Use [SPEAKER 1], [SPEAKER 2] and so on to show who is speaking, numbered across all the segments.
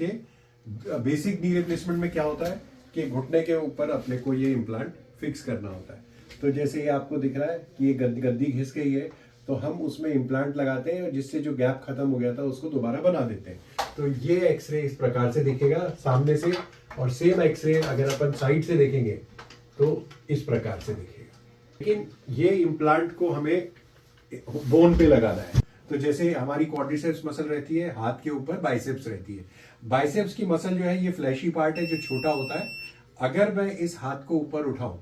[SPEAKER 1] के basic knee replacement में क्या होता है कि घुटने के ऊपर अपने को ये इम्प्लांट फिक्स करना होता है। तो जैसे ये आपको दिख रहा है कि ये गद्दी घिस गई है, तो हम उसमें इम्प्लांट लगाते हैं जिससे जो गैप खत्म हो गया था उसको दोबारा बना देते हैं। तो ये एक्सरे इस प्रकार से दिखेगा सामने से, और सेम एक्सरे अगर अपन साइड से देखेंगे तो इस प्रकार से दिखेगा। लेकिन ये इम्प्लांट को हमें बोन पे लगाना है। तो जैसे हमारी क्वाड्रिसेप्स मसल रहती है, हाथ के ऊपर बाइसेप्स रहती है। बाइसेप्स की मसल जो है ये फ्लैशी पार्ट है जो छोटा होता है। अगर मैं इस हाथ को ऊपर उठाऊं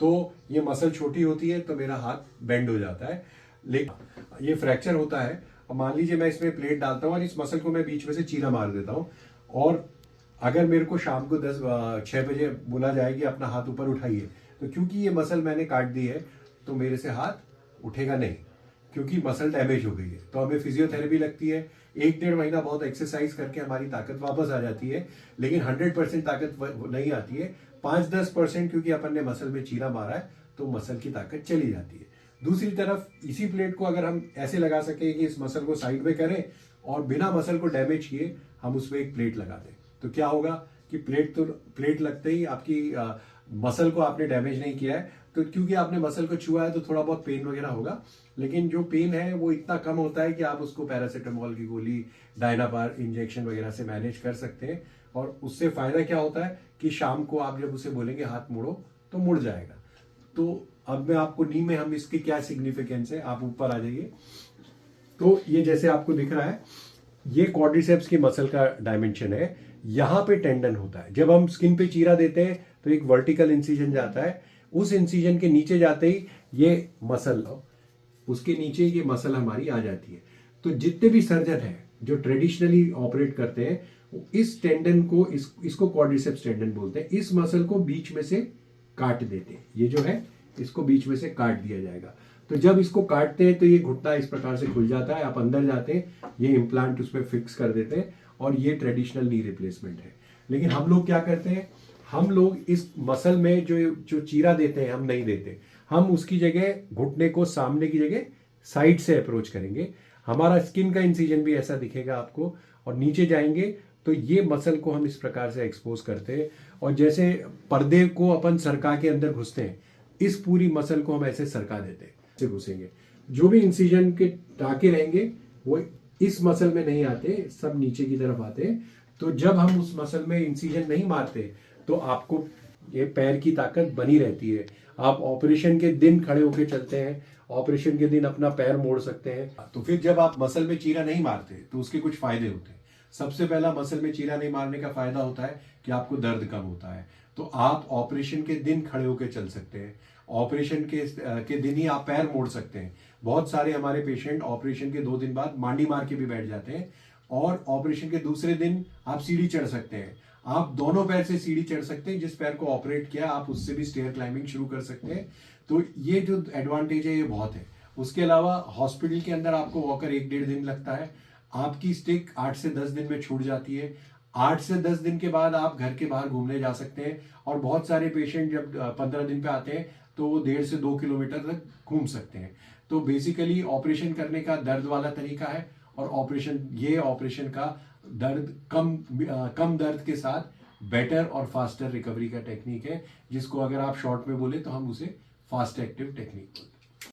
[SPEAKER 1] तो ये मसल छोटी होती है, तो मेरा हाथ बेंड हो जाता है। लेकिन ये फ्रैक्चर होता है, और मान लीजिए मैं इसमें प्लेट डालता हूँ और इस मसल को मैं बीच में से चीरा मार देता हूँ, और अगर मेरे को शाम को 6 बजे बोला जाए कि अपना हाथ ऊपर उठाइए, तो क्योंकि ये मसल मैंने काट दी है तो मेरे से हाथ उठेगा नहीं, क्योंकि मसल डैमेज हो गई है। तो हमें फिजियोथेरेपी लगती है, 1-1.5 महीना बहुत एक्सरसाइज करके हमारी ताकत वापस आ जाती है, लेकिन 100% ताकत नहीं आती है। 5-10% क्योंकि अपन ने मसल में चीरा मारा है तो मसल की ताकत चली जाती है। दूसरी तरफ इसी प्लेट को अगर हम ऐसे लगा सके कि इस मसल को साइड में करें और बिना मसल को डैमेज किए हम उसमें एक प्लेट लगा दें, तो क्या होगा कि प्लेट लगते ही आपकी मसल को आपने डैमेज नहीं किया है, तो क्योंकि आपने मसल को छुआ है तो थोड़ा बहुत पेन वगैरह होगा, लेकिन जो पेन है वो इतना कम होता है कि आप उसको पैरासीटामोल की गोली, डायनापार इंजेक्शन वगैरह से मैनेज कर सकते हैं। और उससे फायदा क्या होता है कि शाम को आप जब उसे बोलेंगे हाथ मुड़ो तो मुड़ जाएगा। तो अब मैं आपको नी में हम इसकी क्या सिग्निफिकेंस है, आप ऊपर आ जाइए। तो ये जैसे आपको दिख रहा है, ये क्वाड्रिसेप्स की मसल का डायमेंशन है। यहां पे टेंडन होता है। जब हम स्किन पे चीरा देते हैं तो एक वर्टिकल इंसिजन जाता है, उस इंसिजन के नीचे जाते ही ये मसल, उसके नीचे ये मसल हमारी आ जाती है। तो जितने भी सर्जन हैं जो ट्रेडिशनली ऑपरेट करते हैं, इस टेंडन को इसको क्वाड्रिसेप्स टेंडन बोलते हैं। इस मसल को बीच में से काट देते हैं, ये जो है इसको बीच में से काट दिया जाएगा। तो जब इसको काटते हैं तो ये घुटना इस प्रकार से खुल जाता है, आप अंदर जाते हैं, ये इम्प्लांट उसमें फिक्स कर देते हैं, और ये ट्रेडिशनल नी रिप्लेसमेंट है। लेकिन हम लोग क्या करते हैं, हम लोग इस मसल में जो चीरा देते हैं हम नहीं देते, हम उसकी जगह घुटने को सामने की जगह साइड से अप्रोच करेंगे। हमारा स्किन का इंसिजन भी ऐसा दिखेगा आपको, और नीचे जाएंगे तो ये मसल को हम इस प्रकार से एक्सपोज करते हैं, और जैसे पर्दे को अपन सरका के अंदर घुसते हैं, इस पूरी मसल को हम ऐसे सरका देते हैं, ऐसे घुसेंगे। जो भी इंसिजन के टाके रहेंगे वो इस मसल में नहीं आते, सब नीचे की तरफ आते हैं। तो जब हम उस मसल में इंसिजन नहीं मारते तो आपको ये पैर की ताकत बनी रहती है। आप ऑपरेशन के दिन खड़े होकर चलते हैं, ऑपरेशन के दिन अपना पैर मोड़ सकते हैं। तो फिर जब आप मसल में चीरा नहीं मारते तो उसके कुछ फायदे होते हैं। सबसे पहला, मसल में चीरा नहीं मारने का फायदा होता है कि आपको दर्द कम होता है, तो आप ऑपरेशन के दिन खड़े होकर चल सकते हैं। ऑपरेशन के दिन ही आप पैर मोड़ सकते हैं। बहुत सारे हमारे पेशेंट ऑपरेशन के 2 दिन बाद मांडी मार के भी बैठ जाते हैं, और ऑपरेशन के दूसरे दिन आप सीढ़ी चढ़ सकते हैं। आप दोनों पैर से सीढ़ी चढ़ सकते हैं, जिस पैर को ऑपरेट किया आप उससे भी स्टेयर क्लाइंबिंग शुरू कर सकते हैं। तो ये जो एडवांटेज है ये बहुत है। उसके अलावा हॉस्पिटल के अंदर आपको वॉकर 1-1.5 दिन लगता है, आपकी स्टिक 8 से 10 दिन में छूट जाती है। 8 से 10 दिन के बाद आप घर के बाहर घूमने जा सकते हैं, और बहुत सारे पेशेंट जब 15 दिन पे आते हैं तो वो 1.5 से 2 किलोमीटर तक घूम सकते हैं। तो बेसिकली ऑपरेशन करने का दर्द वाला तरीका है, और ऑपरेशन का दर्द कम दर्द के साथ बेटर और फास्टर रिकवरी का टेक्निक है, जिसको अगर आप शॉर्ट में बोले तो हम उसे फास्ट एक्टिव टेक्निक बोलते हैं।